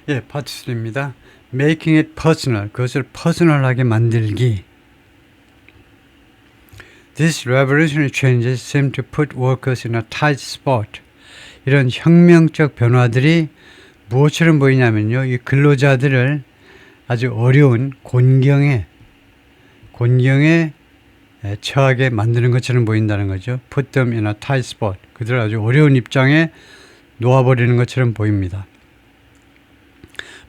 예, 파트 3입니다. Making it personal. 그것을 퍼스널하게 만들기. These revolutionary changes seem to put workers in a tight spot. 이런 혁명적 변화들이 무엇처럼 보이냐면요. 이 근로자들을 아주 어려운 곤경에 처하게 만드는 것처럼 보인다는 거죠. Put them in a tight spot. 그들을 아주 어려운 입장에 놓아버리는 것처럼 보입니다.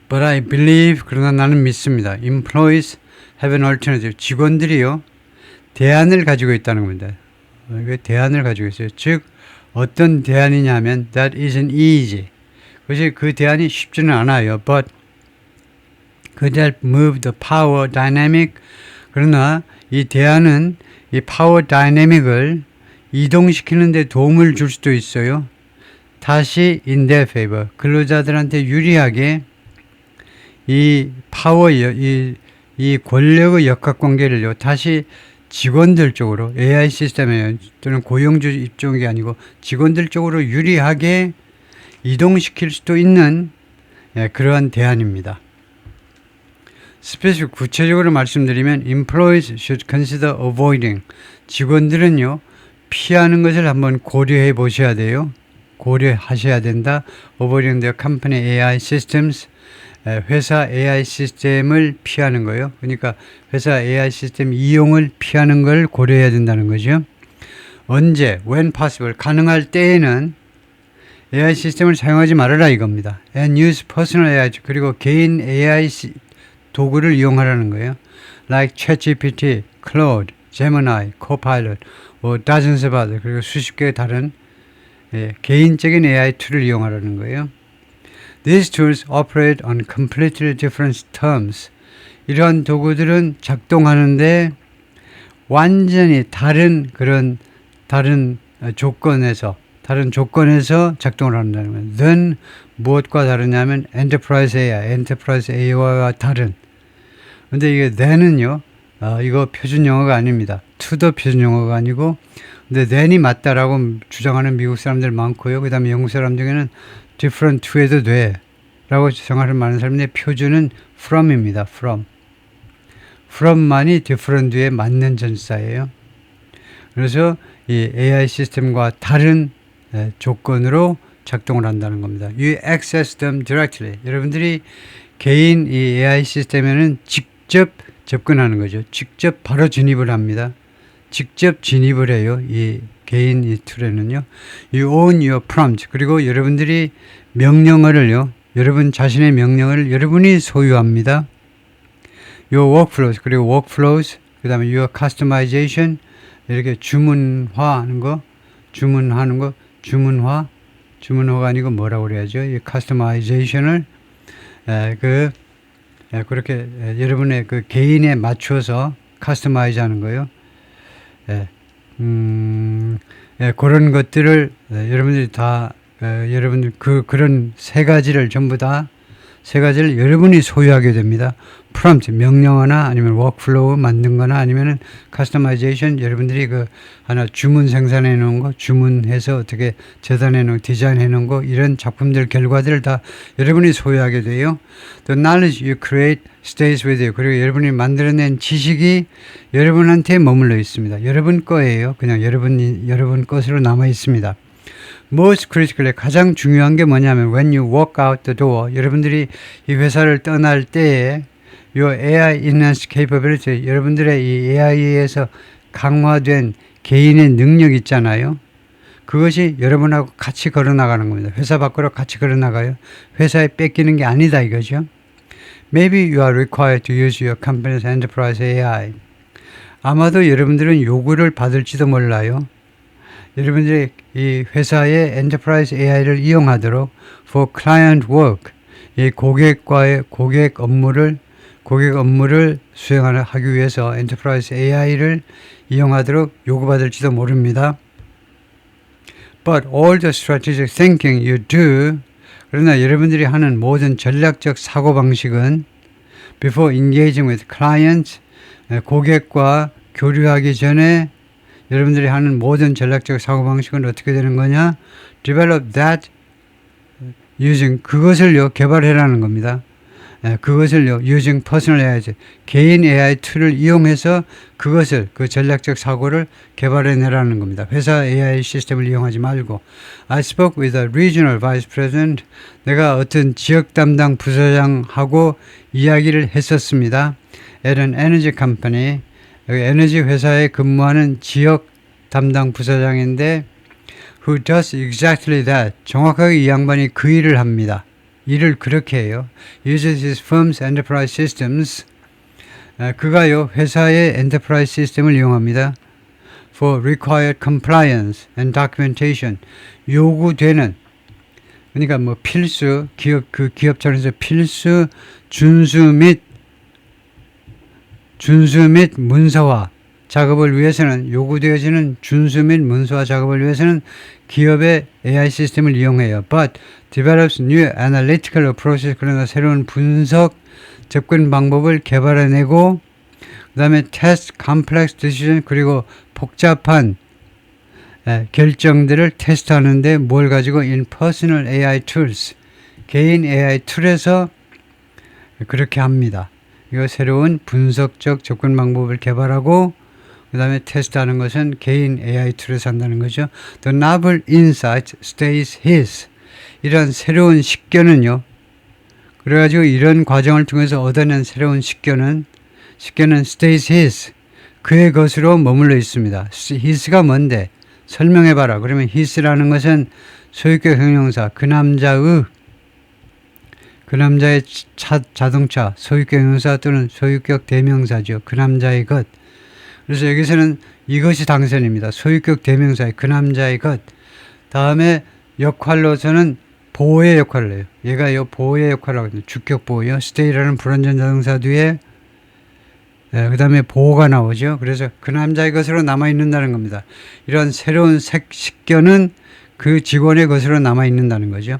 But I believe, 그러나 나는 믿습니다. Employees have an alternative. 직원들이요, 대안을 가지고 있다는 겁니다. 대안을 가지고 있어요. 즉, 어떤 대안이냐면, that isn't easy. 그것이 그 대안이 쉽지는 않아요. But could help move the power dynamic. 그러나 이 대안은 이 파워 다이내믹을 이동시키는 데 도움을 줄 수도 있어요. 다시 in their favor. 근로자들한테 유리하게 이 이 권력의 역학관계를요, 다시 직원들 쪽으로, AI 시스템에 또는 고용주 입장이 아니고 직원들 쪽으로 유리하게 이동시킬 수도 있는 그러한 대안입니다. 스페시픽 구체적으로 말씀드리면 employees should consider avoiding. 직원들은요, 피하는 것을 한번 고려해 보셔야 돼요. 고려하셔야 된다. avoiding their company AI systems. 회사 AI 시스템을 피하는 거예요. 그러니까 회사 AI 시스템 이용을 피하는 걸 고려해야 된다는 거죠. 언제, when possible, 가능할 때에는 AI 시스템을 사용하지 말아라 이겁니다. And use personal AI, 그리고 개인 AI 도구를 이용하라는 거예요. Like ChatGPT, Claude, Gemini, Copilot, dozens of other, 그리고 수십 개의 다른 개인적인 AI 툴을 이용하라는 거예요. These tools operate on completely different terms. 이러한 도구들은 작동하는데 완전히 다른 조건에서 작동을 한다는 거예요. then 무엇과 다르냐면 enterprise AI와 다른. 근데 이게 then은요, 이거 표준 용어가 아닙니다. to도 표준 용어가 아니고, 근데 then이 맞다라고 주장하는 미국 사람들 많고요. 그 다음에 영국 사람 중에는 different to에도 돼 라고 주장하는 많은 사람들의 표준은 from입니다. from만이 different에 맞는 전치사예요. 그래서 이 AI 시스템과 다른 조건으로 작동을 한다는 겁니다. You access them directly. 여러분들이 개인 이 AI 시스템에는 직접 접근하는 거죠. 직접 바로 진입을 합니다. 직접 진입을 해요. 이 개인 이 툴에는요. You own your prompt. 그리고 여러분들이 명령어를요, 여러분 자신의 명령을 여러분이 소유합니다. Your workflows. 그리고 workflows. 그 다음에 your customization. 이렇게 주문화가 아니고 뭐라고 그래야죠? 이 customization을 그렇게 여러분의 그 개인에 맞춰서 customize 하는 거예요. 그런 것들을 여러분들이 다 여러분들 그런 세 가지를 여러분이 소유하게 됩니다. prompt 명령어나 아니면 workflow 만든 거나 아니면은 customization, 여러분들이 그 하나 주문 생산해 놓은 거, 주문해서 어떻게 재단해 놓은 디자인해 놓은 거, 이런 작품들 결과들을 다 여러분이 소유하게 돼요. The knowledge you create stays with you. 그리고 여러분이 만들어낸 지식이 여러분한테 머물러 있습니다. 여러분 거예요. 그냥 여러분 것으로 남아 있습니다. Most critically, 가장 중요한 게 뭐냐면 when you walk out the door, 여러분들이 이 회사를 떠날 때에 your AI enhanced capability, 여러분들의 이 AI에서 강화된 개인의 능력 있잖아요. 그것이 여러분하고 같이 걸어나가는 겁니다. 회사 밖으로 같이 걸어나가요. 회사에 뺏기는 게 아니다 이거죠. Maybe you are required to use your company's enterprise AI. 아마도 여러분들은 요구를 받을지도 몰라요. 여러분들이 이 회사의 엔터프라이즈 AI를 이용하도록 for client work, 이 고객 업무를 수행하기 위해서 엔터프라이즈 AI를 이용하도록 요구받을지도 모릅니다. But all the strategic thinking you do, 그러나 여러분들이 하는 모든 전략적 사고방식은 before engaging with clients, 고객과 교류하기 전에 여러분들이 하는 모든 전략적 사고방식은 어떻게 되는 거냐? Develop that using 그것을요 개발해라는 겁니다. 그것을요 using personal AI 개인 AI 툴을 이용해서 그것을 그 전략적 사고를 개발해내라는 겁니다. 회사 AI 시스템을 이용하지 말고 I spoke with a regional vice president 내가 어떤 지역 담당 부서장하고 이야기를 했었습니다. at an energy company 에너지 회사에 근무하는 지역 담당 부서장인데 who does exactly that 정확하게 이 양반이 그 일을 합니다. 일을 그렇게 해요. uses his firm's enterprise systems 그가요 회사의 엔터프라이즈 시스템을 이용합니다. for required compliance and documentation 요구되는 그러니까 뭐 필수 그 기업 차원에서 필수 준수 및 문서화 작업을 위해서는 요구되어지는 준수 및 문서화 작업을 위해서는 기업의 AI 시스템을 이용해요. But develops new analytical approaches 그러나 새로운 분석 접근 방법을 개발해내고 그 다음에 test complex decision 그리고 복잡한 결정들을 테스트하는데 뭘 가지고 in personal AI tools 개인 AI 툴에서 그렇게 합니다. 이거 새로운 분석적 접근 방법을 개발하고 그 다음에 테스트하는 것은 개인 AI 툴에서 한다는 거죠. The novel insight stays his. 이런 새로운 식견은요. 그래가지고 이런 과정을 통해서 얻어낸 새로운 식견은 stays his. 그의 것으로 머물러 있습니다. his가 뭔데? 설명해봐라. 그러면 his라는 것은 소유격 형용사 그 남자의 자동차 소유격 형용사 또는 소유격 대명사죠. 그 남자의 것. 그래서 여기서는 이것이 당선입니다. 소유격 대명사의 그 남자의 것. 다음에 역할로서는 보호의 역할을 해요. 얘가요 보호의 역할을 하거든요. 주격 보호요. stay라는 불완전 자동사 뒤에 그 다음에 보호가 나오죠. 그래서 그 남자의 것으로 남아있는다는 겁니다. 이런 새로운 식견은 그 직원의 것으로 남아있는다는 거죠.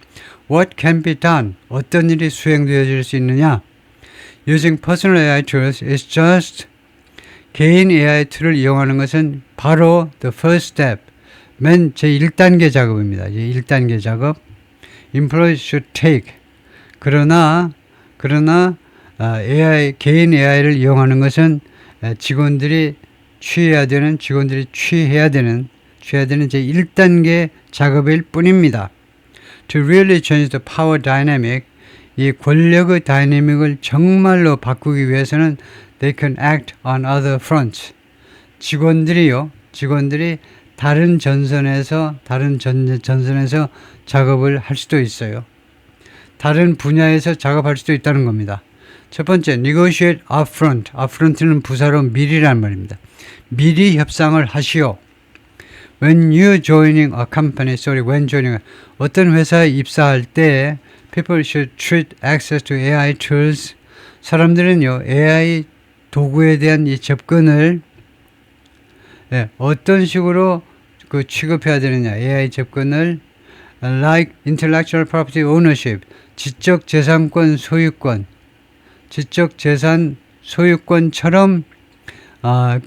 What can be done? 어떤 일이 수행되어질 수 있느냐? Using personal AI tools is just 개인 AI 툴을 이용하는 것은 바로 the first step, 맨 제1단계 작업입니다. 제1단계 작업. Employees should take. 그러나 개인 AI를 이용하는 것은 직원들이 취해야 되는 제1단계 작업일 뿐입니다. To really change the power dynamic, 이 권력의 다이내믹을 정말로 바꾸기 위해서는 they can act on other fronts. 직원들이 다른 전선에서 작업을 할 수도 있어요. 다른 분야에서 작업할 수도 있다는 겁니다. 첫 번째, negotiate upfront. upfront는 부사로 미리란 말입니다. 미리 협상을 하시오. When joining 어떤 회사에 입사할 때 people should treat access to AI tools. 사람들은요, AI 도구에 대한 이 접근을 어떤 식으로 취급해야 되느냐. AI 접근을 like intellectual property ownership, 지적 재산 소유권처럼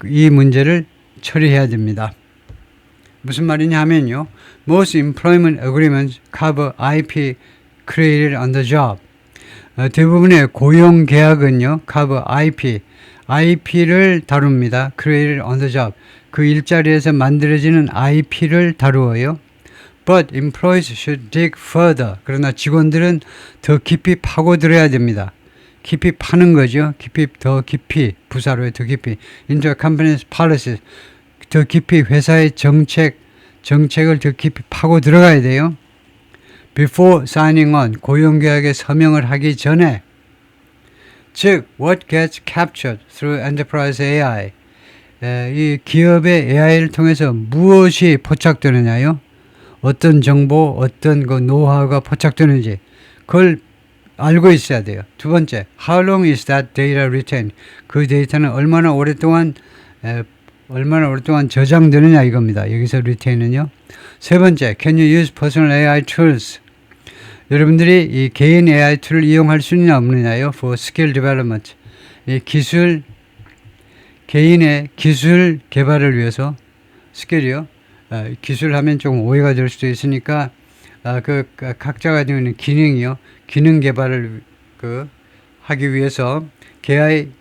이 문제를 처리해야 됩니다. 무슨 말이냐 하면요. Most employment agreements cover IP created on the job. 대부분의 고용 계약은요. cover IP를 다룹니다. created on the job. 그 일자리에서 만들어지는 IP를 다루어요. But employees should dig further. 그러나 직원들은 더 깊이 파고들어야 됩니다. 깊이 파는 거죠. 더 깊이, 부사로의 더 깊이. Into a company's policies. 더 깊이 회사의 정책을 더 깊이 파고 들어가야 돼요. Before signing on, 고용계약에 서명을 하기 전에. 즉, what gets captured through enterprise AI. 이 기업의 AI를 통해서 무엇이 포착되느냐요? 어떤 정보, 어떤 노하우가 포착되는지 그걸 알고 있어야 돼요. 두 번째, how long is that data retained? 그 데이터는 얼마나 오랫동안 저장되느냐 이겁니다. 여기서 retain은요. 세 번째, can you use personal AI tools? 여러분들이 이 개인 AI 툴을 이용할 수 있느냐 없느냐요? for skill development. 이 개인의 기술 개발을 위해서 스킬이요. 기술하면 좀 오해가 될 수도 있으니까 각자가 가지고 있는 기능이요. 기능 개발을 하기 위해서 개인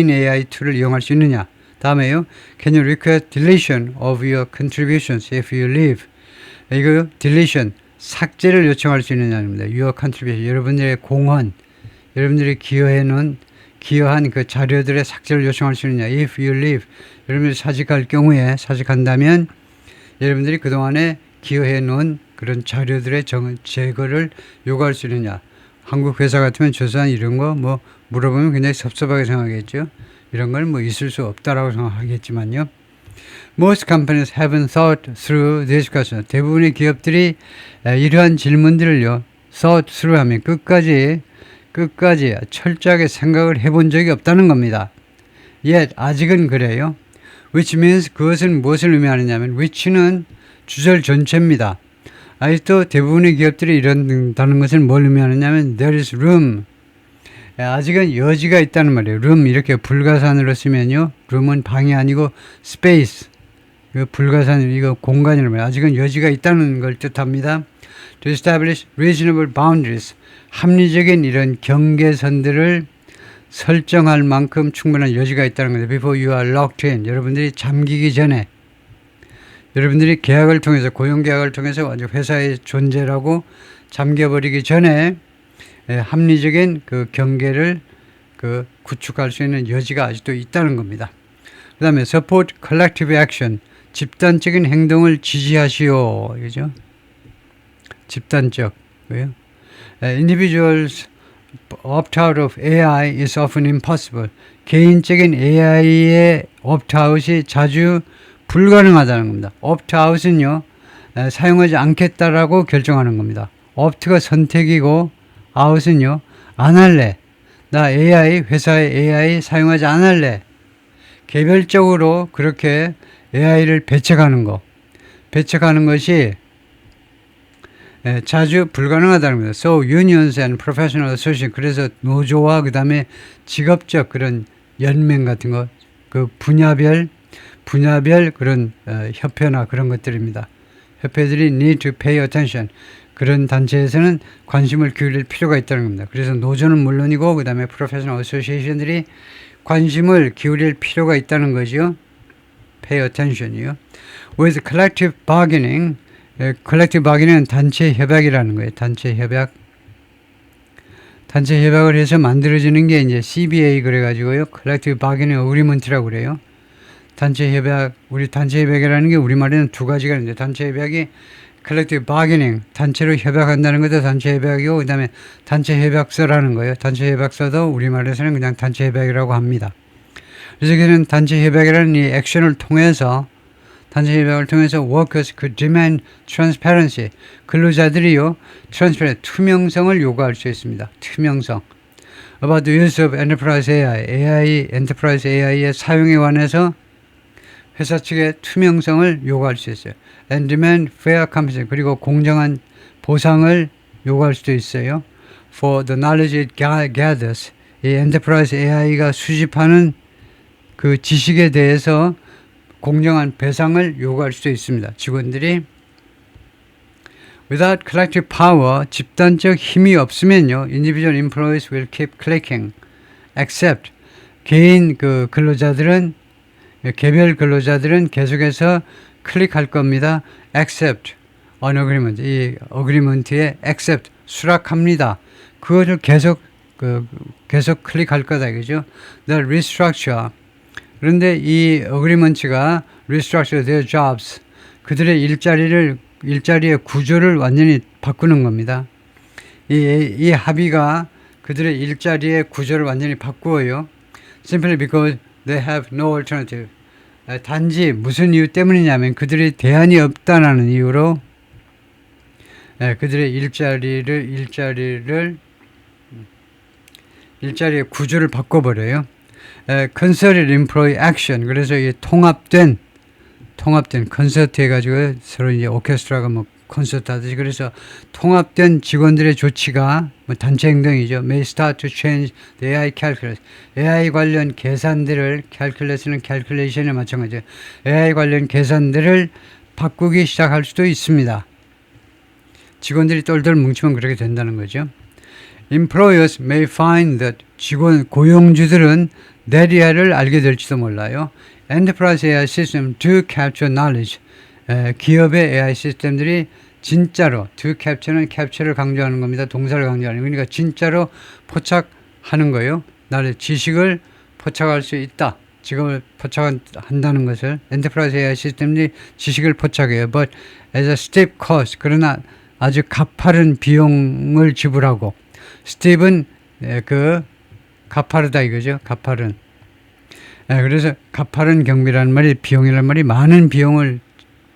AI 툴을 이용할 수 있느냐. 다음에요. Can you request deletion of your contributions if you leave? 이거 deletion, 삭제를 요청할 수 있느냐입니다. Your contribution, 여러분들의 공헌, 여러분들이 기여한 그 자료들의 삭제를 요청할 수 있느냐. If you leave, 여러분들이 사직할 경우에, 사직한다면 여러분들이 그동안에 기여해 놓은 그런 자료들의 제거를 요구할 수 있느냐. 한국 회사 같으면 조사한 이런 거 물어보면 굉장히 섭섭하게 생각하겠죠. 이런 건 있을 수 없다라고 생각하겠지만요. Most companies haven't thought through this question. 대부분의 기업들이 이러한 질문들을요, thought through 하면 끝까지 철저하게 생각을 해본 적이 없다는 겁니다. Yet, 아직은 그래요. Which means 그것은 무엇을 의미하느냐면, which는 주절 전체입니다. 아직도 대부분의 기업들이 이런다는 것은 뭘 의미하느냐면, there is room. 아직은 여지가 있다는 말이에요. room 이렇게 불가산으로 쓰면요. room은 방이 아니고 space. 불가산, 이거 공간이라는 말이에요. 아직은 여지가 있다는 걸 뜻합니다. To establish reasonable boundaries. 합리적인 이런 경계선들을 설정할 만큼 충분한 여지가 있다는 거죠. Before you are locked in. 여러분들이 잠기기 전에, 여러분들이 계약을 통해서, 고용계약을 통해서 아주 회사의 존재라고 잠겨버리기 전에 합리적인 그 경계를 구축할 수 있는 여지가 아직도 있다는 겁니다. 그 다음에 support collective action. 집단적인 행동을 지지하시오. 그죠? 집단적. 왜요? Individuals opt-out of AI is often impossible. 개인적인 AI의 opt-out이 자주 불가능하다는 겁니다. opt-out은요, 사용하지 않겠다라고 결정하는 겁니다. opt가 선택이고, out은요, 안 할래. 나 회사의 AI 사용하지 안 할래. 개별적으로 그렇게 AI를 배척하는 것이 자주 불가능하다는 겁니다. So unions and professional association, 그래서 노조와 그 다음에 직업적 그런 연맹 같은 거, 분야별 그런 협회나 그런 것들입니다. 협회들이 need to pay attention. 그런 단체에서는 관심을 기울일 필요가 있다는 겁니다. 그래서 노조는 물론이고 그 다음에 professional association들이 관심을 기울일 필요가 있다는 거죠. pay attention이요. With collective bargaining, collective bargaining은 단체 협약이라는 거예요. 단체 협약을 해서 만들어지는 게 이제 CBA 그래가지고요. collective bargaining agreement라고 그래요. 우리 단체 협약이라는 게 우리말에는 두 가지가 있는데, 단체 협약이 collective bargaining, 단체로 협약한다는 것도 단체 협약이고, 그 다음에 단체 협약서라는 거예요. 단체 협약서도 우리말에서는 그냥 단체 협약이라고 합니다. 그래서 그는 단체 협약이라는 이 액션을 통해서, 단체 협약을 통해서 workers could demand transparency, 근로자들이요, transparent, 투명성을 요구할 수 있습니다. 투명성. About the use of enterprise AI, enterprise AI의 사용에 관해서 회사 측의 투명성을 요구할 수 있어요. And demand fair compensation, 그리고 공정한 보상을 요구할 수도 있어요. For the knowledge it gathers, 이 enterprise AI가 수집하는 그 지식에 대해서 공정한 배상을 요구할 수도 있습니다. 직원들이 without collective power, 집단적 힘이 없으면요, individual employees will keep clicking, except 개인 개별 근로자들은 계속해서 클릭할 겁니다. accept on agreement, 이 agreement에 accept 수락합니다. 그것을 계속 클릭할 거다, 그죠? The restructure. 그런데 이 agreement가 restructure their jobs, 그들의 일자리의 구조를 완전히 바꾸는 겁니다. 이 합의가 그들의 일자리의 구조를 완전히 바꾸어요. Simply because they have no alternative. 단지 무슨 이유 때문이냐면 그들의 대안이 없다는 이유로 그들의 일자리의 구조를 바꿔버려요. Concerted employee action. 그래서 이 통합된 콘서트 해가지고 서로 이제 오케스트라가 콘서트 하듯이, 그래서 통합된 직원들의 조치가 단체 행동이죠. May start to change the AI calculus. AI 관련 계산들을, calculus는 calculation에 마찬가지죠. AI 관련 계산들을 바꾸기 시작할 수도 있습니다. 직원들이 똘똘 뭉치면 그렇게 된다는 거죠. Employers may find that 고용주들은 내리아를 알게 될지도 몰라요. Enterprise AI system to capture knowledge. 기업의 AI 시스템들이 진짜로 to capture는 capture를 강조하는 겁니다. 동사를 강조하는 거니까 그러니까 진짜로 포착하는 거예요. 나를 지식을 포착할 수 있다. 지금을 포착한다는 것을 엔터프라이즈 AI 시스템이 지식을 포착해요. But as a steep cost. 그러나 아주 가파른 비용을 지불하고 스티브는 가파르다 이거죠. 가파른. 그래서 가파른 경비라는 말이 비용이라는 말이 많은 비용을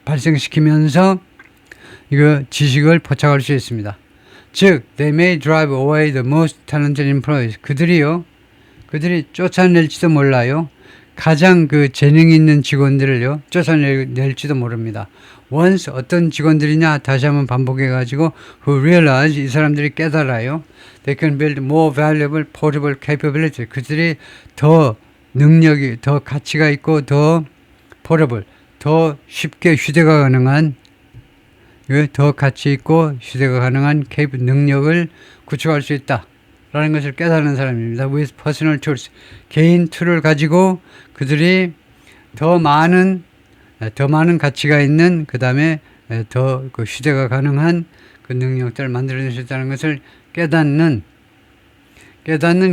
발생시키면서 이거 지식을 포착할 수 있습니다. 즉, they may drive away the most talented employees. 그들이 쫓아낼지도 몰라요. 가장 그 재능 있는 직원들을요, 쫓아낼지도 모릅니다. once 어떤 직원들이냐 다시 한번 반복해가지고 who realize 이 사람들이 깨달아요. They can build more valuable portable capability. 그들이 더 능력이 더 가치가 있고 더 portable 더 쉽게 휴대가 가능한 더 가치 있고 휴대가 가능한 능력을 구축할 수 있다. 라는 것을 깨달은 사람입니다. With personal tools. 개인 툴을 가지고 그들이 더 많은 가치가 있는 그 다음에 더 그 휴대가 가능한 그 능력들을 만들어낼 수 있다는 것을 깨닫는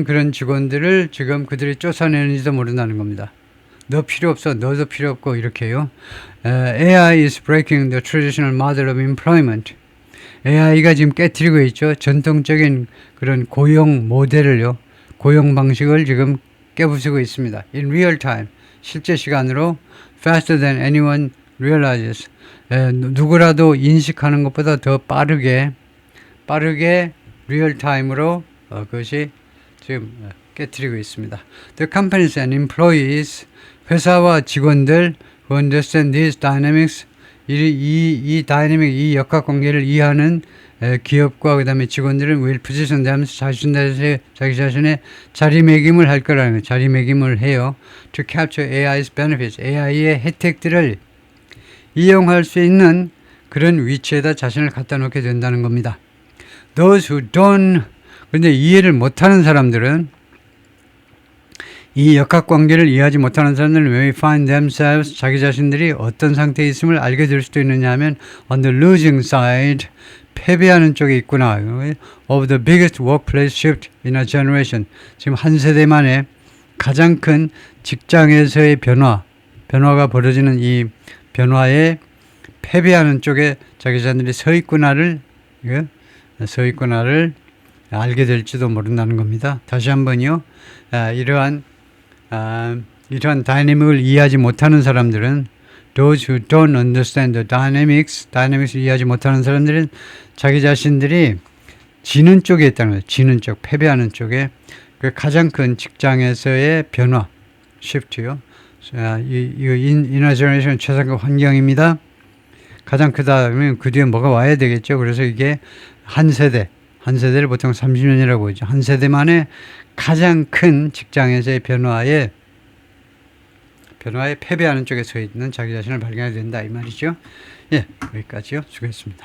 그런 직원들을 지금 그들이 쫓아내는지도 모른다는 겁니다. 너 필요 없어. 너도 필요 없고 이렇게요. AI is breaking the traditional model of employment. AI가 지금 깨트리고 있죠. 전통적인 그런 고용 모델을요. 고용 방식을 지금 깨부수고 있습니다. In real time. 실제 시간으로 faster than anyone realizes. 누구라도 인식하는 것보다 더 빠르게 real time으로 그것이 지금 깨트리고 있습니다. The companies and employees 회사와 직원들 who understand these dynamics 이 다이내믹, 이 역학관계를 이해하는 기업과 그 다음에 직원들은 will position themselves 자기 자신의 자리매김을 할 거라는 거예요. 자리매김을 해요. To capture AI's benefits. AI의 혜택들을 이용할 수 있는 그런 위치에다 자신을 갖다 놓게 된다는 겁니다. Those who don't, 그런데 이해를 못하는 사람들은 이 역학관계를 이해하지 못하는 사람들은 may find themselves 자기 자신들이 어떤 상태에 있음을 알게 될 수도 있느냐 하면 on the losing side 패배하는 쪽에 있구나. of the biggest workplace shift in a generation. 지금 한 세대 만에 가장 큰 직장에서의 변화가 벌어지는 이 변화에 패배하는 쪽에 자기 자신들이 서 있구나를 알게 될지도 모른다는 겁니다. 다시 한번요. 이러한 다이내믹을 이해하지 못하는 사람들은 those who don't understand the dynamics를 이해하지 못하는 사람들은 자기 자신들이 지는 쪽에 있다는 거예요. 지는 쪽, 패배하는 쪽에 그 가장 큰 직장에서의 변화, shift요. in a generation 최상급 환경입니다. 가장 크다면 그 뒤에 뭐가 와야 되겠죠. 그래서 이게 한 세대를 보통 30년이라고 하죠. 한 세대 만에 가장 큰 직장에서의 변화에 패배하는 쪽에 서 있는 자기 자신을 발견하게 된다 이 말이죠. 예, 여기까지요. 수고했습니다.